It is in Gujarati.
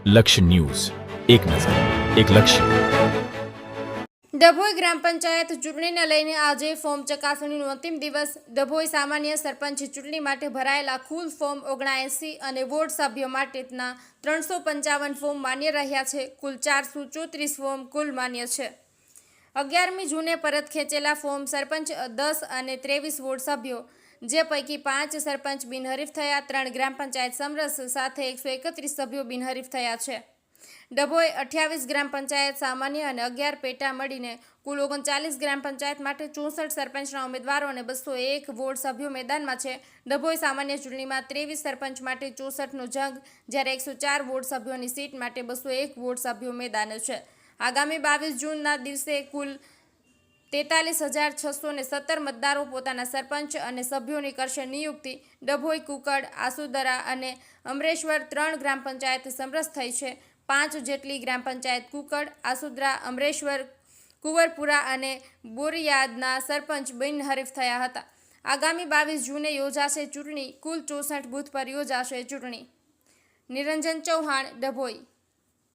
લક્ષ્ય ન્યૂઝ, એક નજર, એક લક્ષ્ય. ડભોઈ ગ્રામ પંચાયત ચૂંટણીને લઈને આજે ફોર્મ ચકાસણીનો અંતિમ દિવસ. ડભોઈ સામાન્ય સરપંચ ચૂંટણી માટે ભરાયેલા કુલ ફોર્મ 79 અને વોર્ડ સભ્યો માટેના 355 ફોર્મ માન્ય રહ્યા છે. કુલ 434 ફોર્મ કુલ માન્ય છે. 11મી જૂને પરત ખેંચેલા ફોર્મ સરપંચ 10 અને 23 વોર્ડ સભ્યો, જે પૈકી 5 સરપંચ બિનહરીફ થયા, 3 ગ્રામ પંચાયત સમરસ સાથે 131 સભ્યો બિનહરીફ થયા છે. ડભોઈ 28 ગ્રામ પંચાયત સામાન્ય અને 11 પેટા મળીને કુલ 39 ગ્રામ પંચાયત માટે 64 સરપંચના ઉમેદવારો અને 201 વોર્ડ સભ્યો મેદાનમાં છે. ડભોઈ સામાન્ય ચૂંટણીમાં 23 સરપંચ માટે 64નો જંગ, જ્યારે 104 વોર્ડ સભ્યોની સીટ માટે 201 વોર્ડ સભ્યો મેદાને છે. આગામી 22 જૂનના દિવસે કુલ 43,617 મતદારો પોતાના સરપંચ અને સભ્યોની કરશે નિયુક્તિ. ડભોઈ, કુકડ, આસુદરા અને અમરેશ્વર 3 ગ્રામ પંચાયત સમરસ થઈ છે. 5 જેટલી ગ્રામ પંચાયત કુકડ, આસુદરા, અમરેશ્વર, કુંવરપુરા અને બોરિયાદના સરપંચ બિનહરીફ થયા હતા. આગામી 22 જૂને યોજાશે ચૂંટણી. કુલ 64 બૂથ પર યોજાશે ચૂંટણી. નિરંજન ચૌહાણ, ડભોઈ.